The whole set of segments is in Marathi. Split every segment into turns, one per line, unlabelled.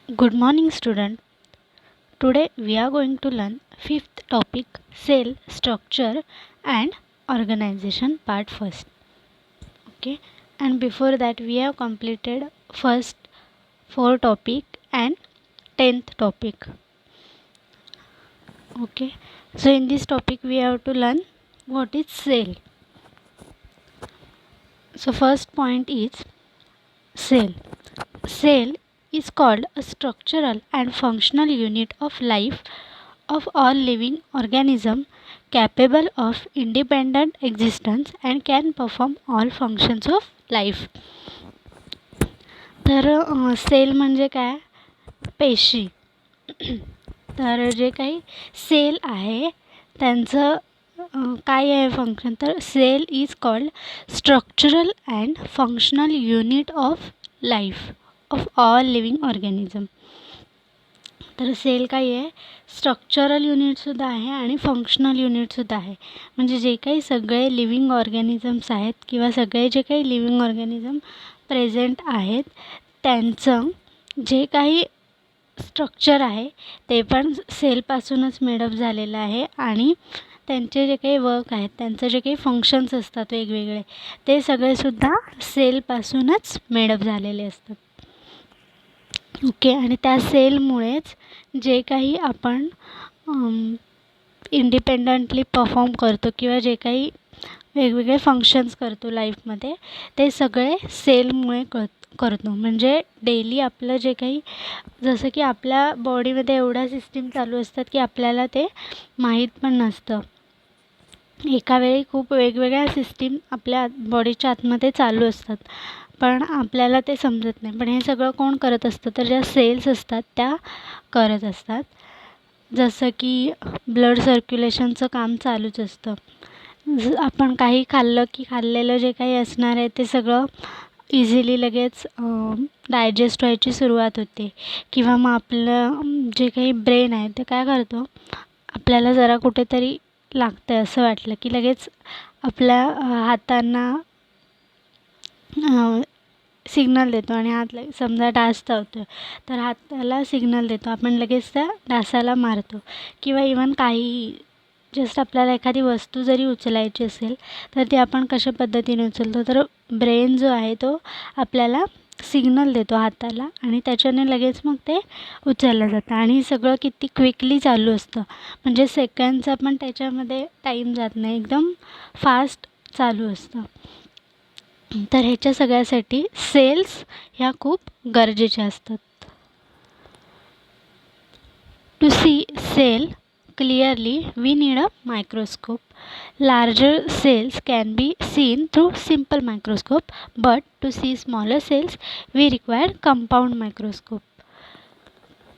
Good morning, student. Today we are going to learn fifth topic, cell structure and organization part first. Okay, and before that we have completed first four topic and 10th topic. Okay, so in this topic we have to learn what is cell. So first point is cell. Cell is called a structural and functional unit of life of all living organism capable of independent existence and can perform all functions of life. तर सेल म्हणजे काय? पेशी. तर जे काही सेल आहे त्यांचं काय आहे फंक्शन, तर cell is called structural and functional unit of life of all living organism. तर सेल काय आहे? स्ट्रक्चरल युनिटसुद्धा आहे आणि फंक्शनल युनिटसुद्धा आहे. म्हणजे जे काही सगळे लिव्हिंग ऑर्गॅनिझम्स आहेत किंवा सगळे जे काही लिव्हिंग ऑर्गॅनिझम प्रेझेंट आहेत त्यांचं जे काही स्ट्रक्चर आहे ते पण सेलपासूनच मेडअप झालेलं आहे आणि त्यांचे जे काही वर्क आहेत, त्यांचे जे काही फंक्शन्स असतात वेगवेगळे, ते सगळेसुद्धा सेलपासूनच मेडअप झालेले असतात. ओके, आणि त्या सेलमुळेच जे काही आपण इंडिपेंडंटली परफॉर्म करतो किंवा जे काही वेगवेगळे फंक्शन्स करतो लाईफमध्ये ते सगळे सेलमुळे करतो. म्हणजे डेली आपलं जे काही, जसं की आपल्या बॉडीमध्ये एवढ्या सिस्टीम चालू असतात की आपल्याला ते माहीत पण नसतं. एका वेळी खूप वेगवेगळ्या सिस्टीम आपल्या बॉडीच्या आतमध्ये चालू असतात पण आपल्याला ते समजत नाही. पण हे सगळं कोण करत असतं, तर ज्या सेल्स असतात त्या करत असतात. जसं की ब्लड सर्क्युलेशनचं काम चालूच असतं. आपण काही खाल्लं की खाल्लेलं जे काही असणार आहे ते सगळं इझिली लगेच डायजेस्ट व्हायची सुरुवात होते. किंवा मग आपलं जे काही ब्रेन आहे ते काय करतो, आपल्याला जरा कुठेतरी लागतं आहे असं वाटलं की लगेच आपल्या हातांना सिग्नल देतो आणि हात समजा डास चावतो आहे तर हाताला सिग्नल देतो, आपण लगेच त्या डासाला मारतो. किंवा इवन काहीही, जस्ट आपल्याला एखादी वस्तू जरी उचलायची असेल तर ती आपण कशा पद्धतीने उचलतो, तर ब्रेन जो आहे तो आपल्याला सिग्नल देतो हाताला आणि त्याच्याने लगेच मग ते उचललं जातं. आणि सगळं किती क्विकली चालू असतं, म्हणजे सेकंडचा पण त्याच्यामध्ये टाईम जात नाही, एकदम फास्ट चालू असतं. तर ह्याच्या सगळ्यासाठी सेल्स ह्या खूप गरजेच्या असतात. To see cell clearly we need a microscope. Larger cells can be seen through simple microscope, but to see smaller cells we require compound microscope.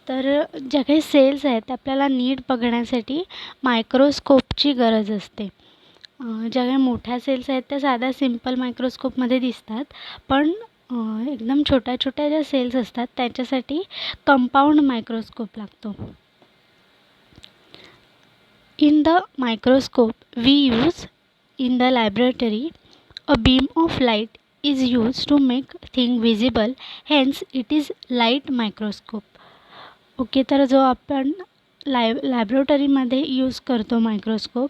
तर ज्या काही सेल्स आहेत आपल्याला नीट बघण्यासाठी मायक्रोस्कोपची गरज असते. ज्या काही मोठ्या सेल्स आहेत त्या साध्या सिम्पल मायक्रोस्कोपमध्ये दिसतात, पण एकदम छोट्या छोट्या ज्या सेल्स असतात त्याच्यासाठी कंपाऊंड मायक्रोस्कोप लागतो. In the microscope we use in the laboratory, a beam of light is used to make thing visible, hence it is light microscope. Okay, तर जो आपण लॅबोरेटरीमध्ये यूज करतो मायक्रोस्कोप,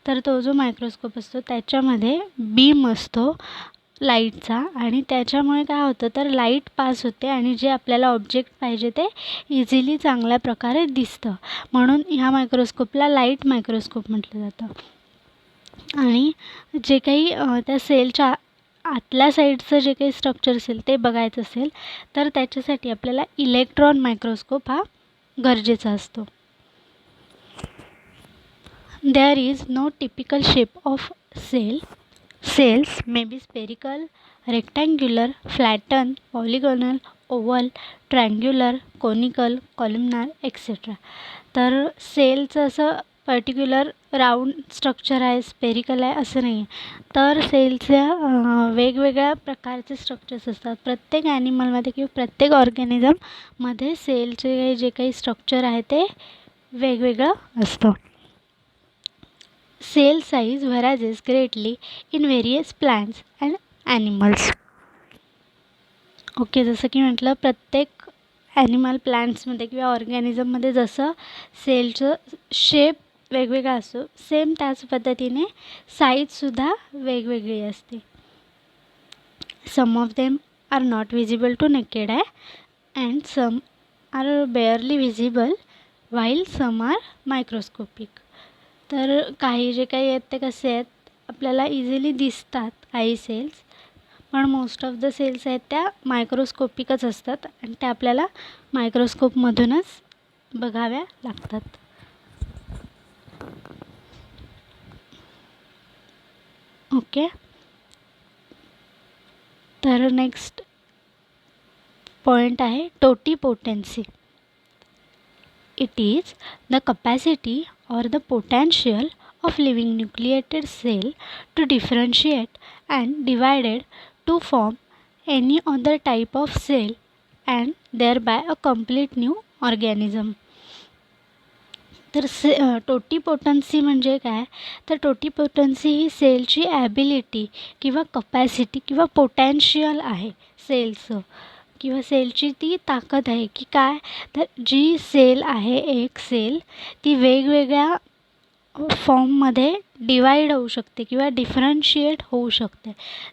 तर तो जो मायक्रोस्कोप असतो त्याच्यामध्ये बीम असतो लाईटचा आणि त्याच्यामुळे काय होतं, तर लाईट पास होते आणि जे आपल्याला ऑब्जेक्ट पाहिजे ते इझिली चांगल्या प्रकारे दिसतं. म्हणून ह्या मायक्रोस्कोपला लाईट मायक्रोस्कोप म्हटलं जातं. आणि जे काही त्या सेलच्या आतल्या साईडचं जे काही स्ट्रक्चर असेल ते बघायचं असेल तर त्याच्यासाठी आपल्याला इलेक्ट्रॉन मायक्रोस्कोप हा गरजेचा असतो. There is no typical shape of cell. Cells may be spherical, rectangular, flattened, polygonal, oval, triangular, conical, columnar, etc. तर सेलचं असं पर्टिक्युलर राऊंड स्ट्रक्चर आहे, स्पेरिकल आहे असं नाही आहे. तर सेलच्या वेगवेगळ्या प्रकारचे स्ट्रक्चर्स असतात. प्रत्येक ॲनिमलमध्ये किंवा प्रत्येक ऑर्गॅनिझममध्ये सेलचे जे काही स्ट्रक्चर आहे ते वेगवेगळं असतं. Cell size varies greatly in various plants and animals. Okay, जसं की म्हटलं प्रत्येक ॲनिमल प्लांट्समध्ये किंवा ऑर्गॅनिझममध्ये जसं सेलचं शेप वेगवेगळा असतो, सेम त्याच पद्धतीने साईजसुद्धा वेगवेगळी असते. Some of them are not visible to naked eye and some are barely visible while some are microscopic. तर काही जे काही आहेत ते कसे आहेत, आपल्याला इझिली दिसतात काही सेल्स, पण मोस्ट ऑफ द सेल्स आहेत त्या मायक्रोस्कोपिकच असतात आणि त्या आपल्याला मायक्रोस्कोपमधूनच बघाव्या लागतात. ओके, तर नेक्स्ट पॉईंट आहे totipotency. It is the capacity or the potential of living nucleated cell to differentiate and divided to form any other type of cell and thereby a complete new organism. तर टोटिपोटन्सी म्हणजे काय, तर टोटिपोटन्सी ही सेलची ॲबिलिटी किंवा कपॅसिटी किंवा पोटॅन्शियल आहे सेलचं, किंवा सेलची ती ताकद आहे की काय, तर जी सेल आहे एक सेल ती वेगवेगळ्या फॉर्ममध्ये डिवाईड होऊ शकते किंवा डिफरन्शिएट होऊ शकते.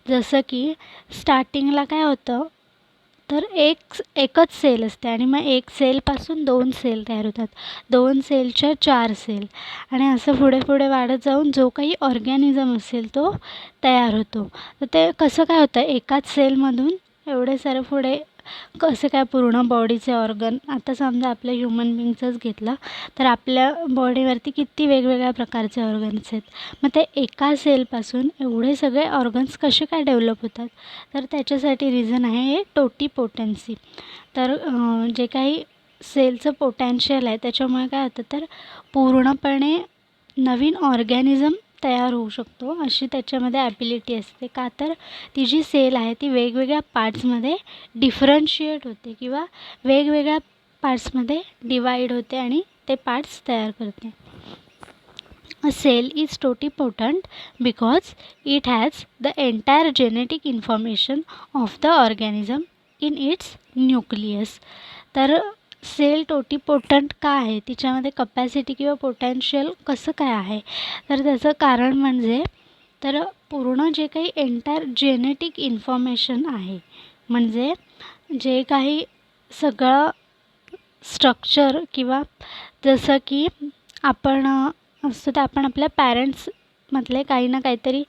जसं की स्टार्टिंगला काय होतं, तर एकच सेल असते आणि मग एक सेलपासून 2 सेल तयार होतात, 2 सेलच्या 4 सेल, आणि असं पुढे पुढे वाढत जाऊन जो काही ऑर्गॅनिझम असेल तो तयार होतो. तर ते कसं काय होतं, एकाच सेलमधून एवढे सारे पुढे कसं काय पूर्ण बॉडीचे ऑर्गन. आता समजा आपल्या ह्युमन बिंगचंच घेतलं तर आपल्या बॉडीवरती किती वेगवेगळ्या प्रकारचे ऑर्गन्स आहेत, मग ते एका सेलपासून एवढे सगळे ऑर्गन्स कसे काय डेव्हलप होतात, तर त्याच्यासाठी रिझन आहे हे टोटिपोटेन्सी. तर जे काही सेलचं पोटॅन्शियल आहे त्याच्यामुळे काय होतं, तर पूर्णपणे नवीन ऑर्गॅनिझम तयार होऊ शकतो अशी त्याच्यामध्ये ॲबिलिटी असते. का, तर ती जी सेल आहे ती वेगवेगळ्या पार्ट्समध्ये डिफरन्शिएट होते किंवा वेगवेगळ्या पार्ट्समध्ये डिवाईड होते आणि ते पार्ट्स तयार करते. A cell is totipotent because it has the entire genetic information of the organism in its nucleus. तर सेल टोटिपोटंट का आहे, तिच्यामध्ये कपॅसिटी किंवा पोटॅन्शियल कसं काय आहे, तर त्याचं कारण म्हणजे तर पूर्ण जे काही एंटायर जेनेटिक इन्फॉर्मेशन आहे, म्हणजे जे काही सगळं स्ट्रक्चर किंवा जसं की आपण असतो ते आपण आपल्या पॅरेंट्समधले काही ना काहीतरी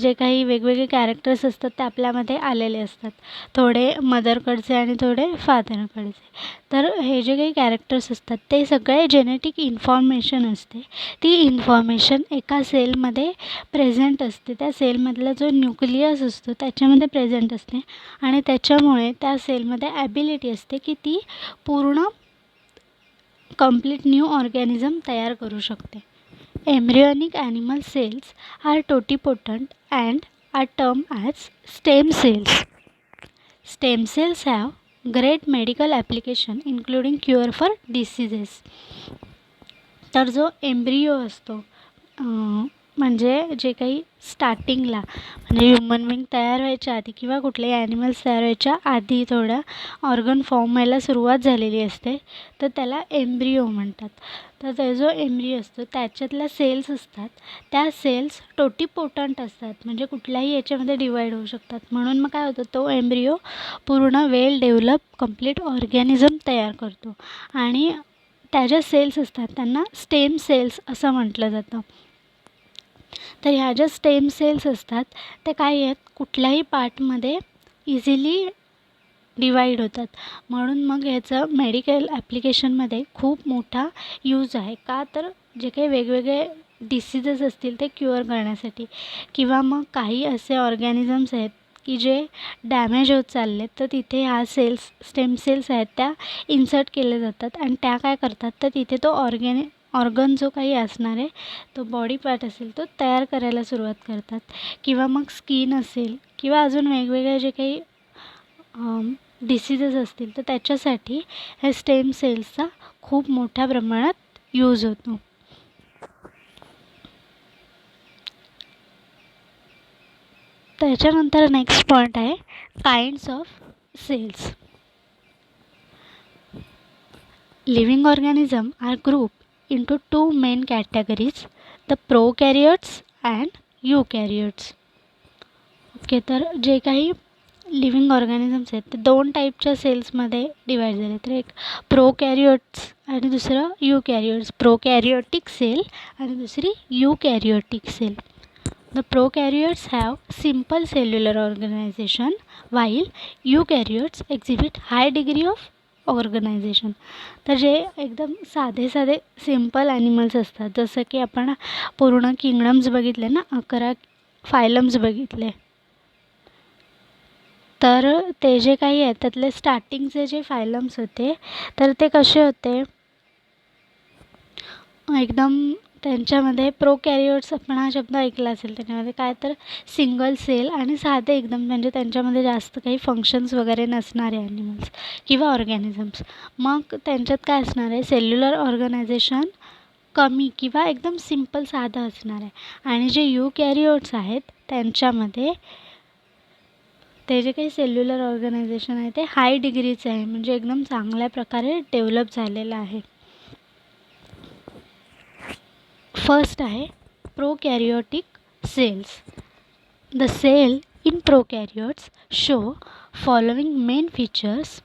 जे काही वेगवेगळे कॅरेक्टर्स असतात ते आपल्यामध्ये आलेले असतात, थोडे मदरकडचे आणि थोडे फादरकडचे. तर हे जे काही कॅरेक्टर्स असतात ते सगळे जेनेटिक इन्फॉर्मेशन असते, ती इन्फॉर्मेशन एका सेलमध्ये प्रेझेंट असते, त्या सेलमधला जो न्यूक्लियस असतो त्याच्यामध्ये प्रेझेंट असते आणि त्याच्यामुळे त्या सेलमध्ये ॲबिलिटी असते की ती पूर्ण कंप्लीट न्यू ऑर्गॅनिझम तयार करू शकते. Embryonic animal cells are totipotent and are term as stem cells. Stem cells have great medical application including cure for diseases. तर जो एम्ब्रियो असतो म्हणजे जे काही स्टार्टिंगला म्हणजे ह्युमन बिंग तयार व्हायच्या आधी किंवा कुठलेही ॲनिमल्स तयार व्हायच्या आधी थोडा ऑर्गन फॉर्म व्हायला सुरुवात झालेली असते, तर त्याला एम्ब्रियो म्हणतात. तर ते जो एम्ब्रियो असतो त्याच्यातल्या सेल्स असतात त्या सेल्स टोटिपोटंट असतात, म्हणजे कुठल्याही याच्यामध्ये डिवाईड होऊ शकतात. म्हणून मग काय होतं, तो एम्ब्रियो पूर्ण वेल डेव्हलप कंप्लीट ऑर्गॅनिझम तयार करतो आणि त्या ज्या सेल्स असतात त्यांना स्टेम सेल्स असं म्हटलं जातं. तर ह्या ज्या स्टेम सेल्स असतात ते काय आहेत, कुठल्याही पार्टमध्ये इझिली डिवाईड होतात. म्हणून मग ह्याचं मेडिकल ॲप्लिकेशनमध्ये खूप मोठा यूज आहे. का, तर जे काही वेगवेगळे डिसीजेस असतील ते क्युअर करण्यासाठी किंवा मग काही असे ऑर्गॅनिझम्स आहेत की जे डॅमेज होत चालले, तर तिथे ह्या सेल्स स्टेम सेल्स आहेत त्या इन्सर्ट केले जातात आणि त्या काय करतात, तर तिथे तो ऑर्गन जो काही असणार आहे तो बॉडी पार्ट असेल तो तयार करायला सुरुवात करतात. किंवा मग स्किन असेल किंवा अजून वेगवेगळे जे काही डिसीजेस असतील तर त्याच्यासाठी ह्या स्टेम सेल्सचा खूप मोठ्या प्रमाणात यूज होतो. त्याच्यानंतर नेक्स्ट पॉईंट आहे kinds of cells. Living organism are group into two main categories, the prokaryotes and eukaryotes. Okay, तर जे काही लिव्हिंग ऑर्गॅनिझम्स आहेत ते दोन टाईपच्या सेल्समध्ये डिवाईड झाले. तर एक प्रोकॅरियोट्स आणि दुसरं यूकॅरियोट्स. प्रोकॅरियोटिक सेल आणि दुसरी यूकॅरियोटिक sale. The prokaryotes have simple cellular organization while eukaryotes exhibit high degree of organisation. तर जे एकदम साधे साधे सिम्पल ॲनिमल्स असतात, जसं की आपण पूर्ण किंगडम्स बघितले ना, 11 फायलम्स बघितले, तर ते जे काही आहेत त्यातले स्टार्टिंगचे जे फायलम्स होते तर ते कसे होते, एकदम त्यांच्यामध्ये प्रोकॅरियोट्स आपण हा शब्द ऐकला असेल. त्याच्यामध्ये काय तर सिंगल सेल आणि साधे एकदम, म्हणजे त्यांच्यामध्ये जास्त काही फंक्शन्स वगैरे नसणारे ॲनिमल्स किंवा ऑर्गॅनिझम्स. मग त्यांच्यात काय असणार आहे, सेल्युलर ऑर्गनायझेशन कमी किंवा एकदम सिम्पल साधं असणार आहे. आणि जे यूकॅरियोट्स आहेत त्यांच्यामध्ये ते जे काही सेल्युलर ऑर्गनायझेशन आहे ते हाय डिग्रीचं आहे, म्हणजे एकदम चांगल्या प्रकारे डेव्हलप झालेलं आहे. फर्स्ट आहे prokaryotic cells. The cell in prokaryotes show following main features.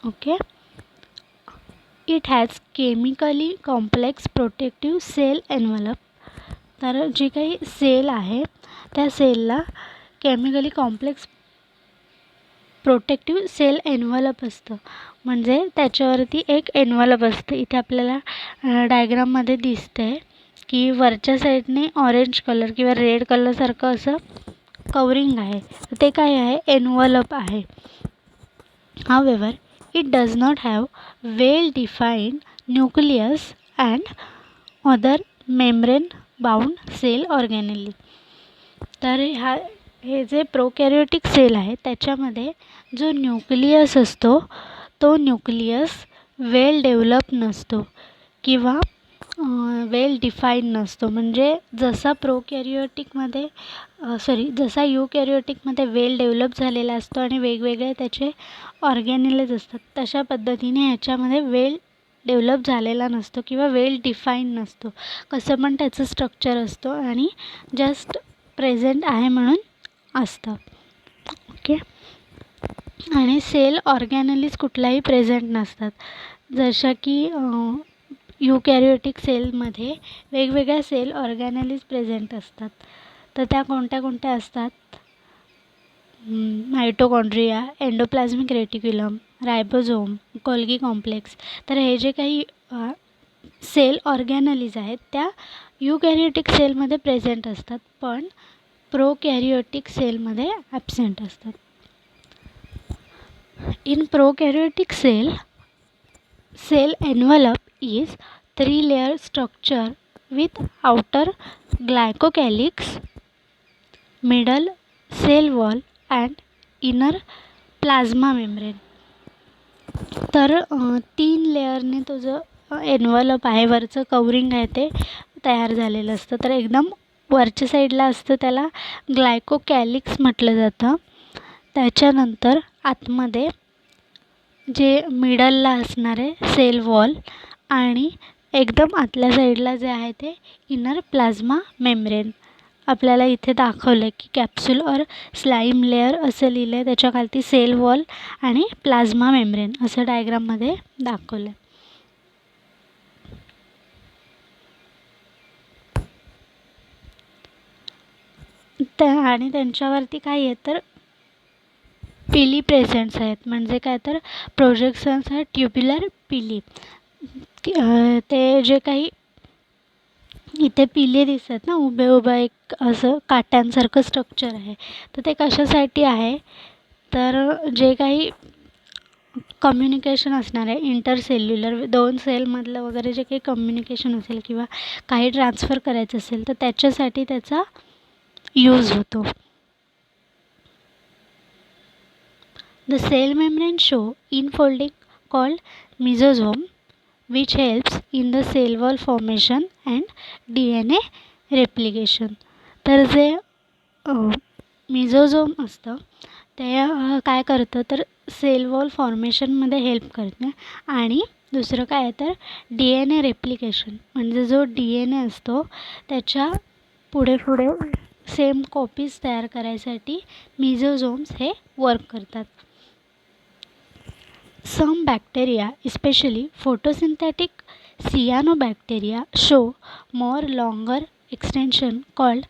Okay, it has chemically complex protective cell envelope. तर जी काही सेल आहे त्या सेलला chemically complex protective cell envelope असतं, म्हणजे त्याच्यावरती एक एन्व्हलप असतं. इथे आपल्याला डायग्राममध्ये दिसते की वरच्या साईडने ऑरेंज कलर किंवा रेड कलरसारखं असं कवरिंग आहे, ते काय आहे, एन्व्हलप आहे. However it does not have well defined nucleus and other membrane bound cell organelle. तर हे जे प्रोकॅरियोटिक सेल आहे त्याच्यामध्ये जो न्यूक्लियस असतो तो न्यूक्लियस वेल डेव्हलप नसतो किंवा वेल डिफाईन नसतो. म्हणजे जसा जसा यूकॅरियोटिकमध्ये वेल डेव्हलप झालेला असतो आणि वेगवेगळे त्याचे ऑर्गॅनेल्स असतात, तशा पद्धतीने ह्याच्यामध्ये वेल डेव्हलप झालेला नसतो किंवा वेल डिफाईन नसतो. कसं पण त्याचं स्ट्रक्चर असतो आणि जस्ट प्रेझेंट आहे म्हणून असतं. ओके, आणि सेल ऑर्गॅनेलीज कुठलाही प्रेझेंट नसतात. जसं की यूकॅरियोटिक सेलमध्ये वेगवेगळ्या सेल ऑर्गॅनेलीज प्रेझेंट असतात. तर त्या कोणत्या कोणत्या असतात, mitochondria, endoplasmic reticulum, ribosome, Golgi complex. तर हे जे काही सेल ऑर्गॅनेलीज आहेत त्या यूकॅरियोटिक सेलमध्ये प्रेझेंट असतात, पण प्रोकॅरियोटिक सेलमध्ये ॲब्सेंट असतात. In prokaryotic cell envelope is three-layer structure with outer glycocalyx, middle cell wall and inner plasma membrane. तर 3 लेयरने तो जो एन्व्हलप आहे, वरचं कवरिंग आहे ते तयार झालेलं असतं. तर एकदम वरच्या साईडला असतं त्याला ग्लायकोकॅलिक्स म्हटलं जातं. त्याच्यानंतर आतमध्ये जे मिडलला असणारे सेल वॉल आणि एकदम आतल्या साईडला जे आहे ते इनर प्लाझ्मा मेम्ब्रेन. आपल्याला इथे दाखवलं आहे की कॅप्सूल और स्लाईम लेयर असं लिहिलं आहे, त्याच्याखालती सेल वॉल आणि प्लाझ्मा मेम्ब्रेन असं डायग्राममध्ये दाखवलं आहे. आणि त्यांच्यावरती काय आहे तर पिली प्रेझेंट्स आहेत. म्हणजे काय तर प्रोजेक्शन्स आहेत ट्युब्युलर पिली. ते जे काही इथे पिले दिसतात ना उभे उभं, एक असं काट्यांसारखं स्ट्रक्चर आहे, तर ते कशासाठी आहे, तर जे काही कम्युनिकेशन असणार आहे इंटरसेल्युलर, दोन सेलमधलं वगैरे जे काही कम्युनिकेशन असेल किंवा काही ट्रान्सफर करायचं असेल तर त्याच्यासाठी त्याचा यूज होतो. The cell membrane show infolding called mesosome, which helps in the cell wall formation and DNA replication. तर जे मेसोझोम असतं ते काय करतं तर सेल वॉल फॉर्मेशनमध्ये हेल्प करते. आणि दुसरं काय आहे तर DNA रेप्लिकेशन, म्हणजे जो DNA असतो त्याच्या पुढे पुढे सेम कॉपीज तयार करायसाठी मिझोझोम्स हे वर्क करतात. Some bacteria especially photosynthetic cyanobacteria show more longer extension called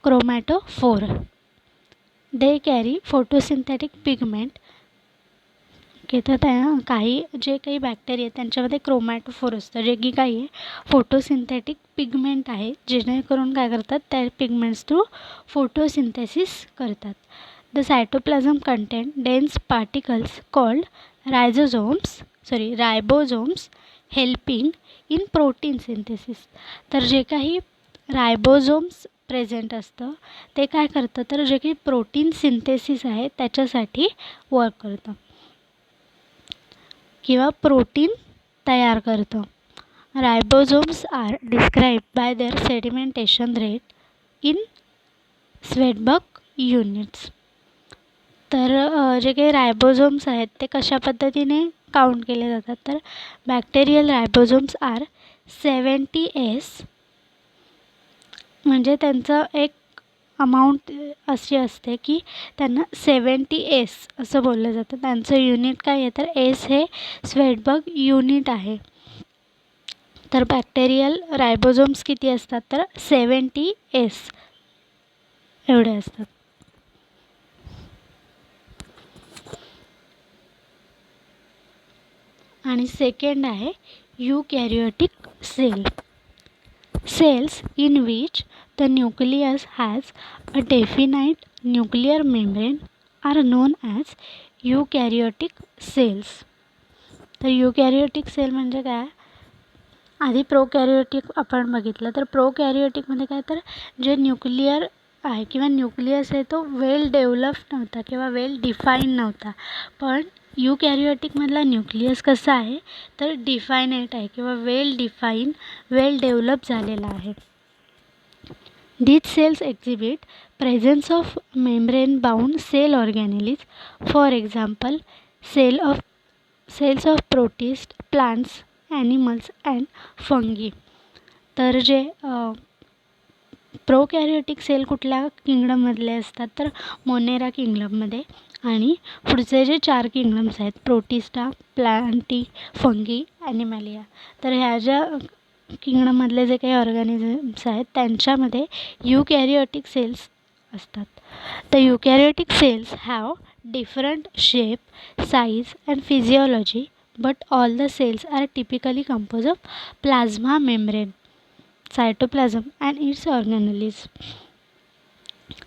chromatophore. They carry photosynthetic pigment. ओके, तर त्या काही जे काही बॅक्टेरिया आहेत त्यांच्यामध्ये क्रोमॅटोफोर असतं, जे की काही आहे फोटोसिंथेटिक पिगमेंट आहे, जेणेकरून काय करतात त्या पिगमेंट्स थ्रू फोटोसिंथेसिस करतात. The cytoplasm contain dense particles called ribosomes helping in protein synthesis. तर जे काही रायबोझोम्स प्रेझेंट असतं ते काय करतं तर जे काही प्रोटीन सिंथेसिस आहे त्याच्यासाठी वर्क करतं किंवा प्रोटीन तयार करतं. Ribosomes are described by their sedimentation rate in Svedberg units. तर जे काही रायबोझोम्स आहेत ते कशा पद्धतीने काउंट केले जातात तर बॅक्टेरियल रायबोझोम्स आर 70S, म्हणजे त्यांचं एक अमाऊंट अशी असते की त्यांना 70S असं बोललं जातं. त्यांचं युनिट काय आहे तर एस हे स्वेटबर्ग युनिट आहे. तर बॅक्टेरियल रायबोझोम्स किती असतात तर 70S एवढे असतात. आणि सेकंड आहे यूकॅरियोटिक sale. Cells in which the nucleus has a definite nuclear membrane are known as eukaryotic cells. तर यूकॅरियोटिक सेल म्हणजे काय, आधी प्रोकॅरियोटिक आपण बघितलं. तर प्रोकॅरियोटिकमध्ये काय तर जे न्यूक्लियर आहे किंवा न्यूक्लियस आहे तो वेल डेव्हलप्ड नव्हता किंवा वेल डिफाईन नव्हता. पण यूकॅरियोटिकमधला न्यूक्लियस कसा आहे तर डिफायनेट आहे किंवा वेल डिफाईन, वेल डेव्हलप झालेला आहे. These cells exhibit presence of membrane bound cell organelles, for example cells of protists, plants, animals and fungi. तर जे प्रोकॅरियोटिक सेल कुठल्या किंगडममधले असतात तर मोनेरा किंगडममध्ये. आणि पुढचे जे 4 किंगडम्स आहेत प्रोटिस्टा, प्लांटी, फंगी, ॲनिमॅलिया. तर ह्या ज्या किंगडममधले जे काही ऑर्गॅनिझम्स आहेत त्यांच्यामध्ये यूकॅरियोटिक सेल्स असतात. The eukaryotic cells have different shape, size and physiology, but all the cells are typically compose of plasma membrane, cytoplasm and its organelles.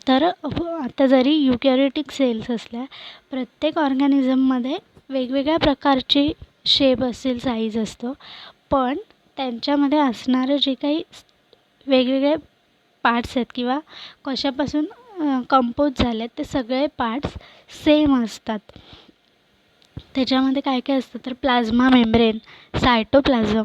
तर आता जरी यूकॅरियोटिक सेल्स असल्या, प्रत्येक ऑर्गॅनिझममध्ये वेगवेगळ्या प्रकारची शेप असेल, साईज असतो, पण त्यांच्यामध्ये असणारे जे काही वेगवेगळे पार्ट्स आहेत किंवा कशापासून कंपोज झाले ते सगळे पार्ट्स सेम असतात. त्याच्यामध्ये काय काय असतं तर plasma membrane, cytoplasm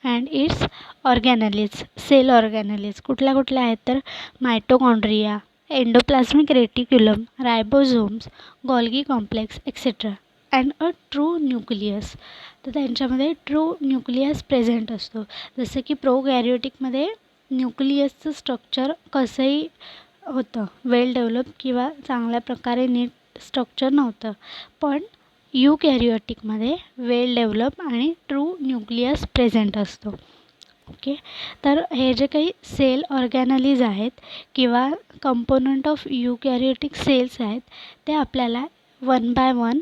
and its organelles, cell organelles. कुठल्या कुठल्या आहेत तर mitochondria, endoplasmic reticulum, ribosomes, Golgi complex etcetera and a true nucleus. तर त्यांच्यामध्ये ट्रू न्यूक्लियस प्रेझेंट असतो. जसं की प्रोकॅरियोटिकमध्ये न्यूक्लियसचं स्ट्रक्चर कसंही होतं, वेल डेव्हलप किंवा चांगल्या प्रकारे नीट स्ट्रक्चर नव्हतं, पण यूकॅरियोटिकमध्ये वेल डेव्हलप आणि ट्रू न्यूक्लियस प्रेझेंट असतो. ओके, तर हे जे काही सेल ऑर्गॅनलीज आहेत किंवा कंपोनंट ऑफ यूकॅरियोटिक सेल्स आहेत ते आपल्याला 1 बाय 1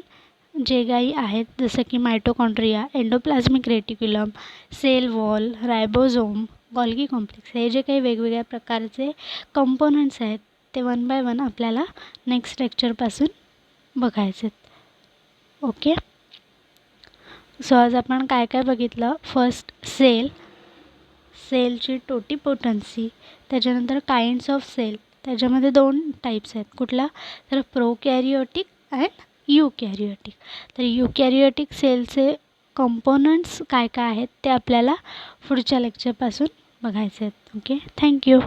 जे काही आहेत जसं की mitochondria, endoplasmic reticulum, cell wall, ribosome, Golgi complex, हे जे काही वेगवेगळ्या प्रकारचे कंपोनंट्स आहेत ते 1 बाय 1 आपल्याला नेक्स्ट लेक्चरपासून बघायचे आहेत. ओके, सो आज आपण काय काय बघितलं. फर्स्ट सेलची टोटिपोटन्सी, त्याच्यानंतर काइंड्स ऑफ सेल. त्याच्यामध्ये 2 टाईप्स आहेत. कुठला तर प्रोकॅरियोटिक अँड यूकॅरियोटिक. तर यूकॅरियोटिक सेलचे कंपोनंट्स काय काय आहेत ते आपल्याला पुढच्या लेक्चरपासून बघायचे आहेत. Okay, thank you.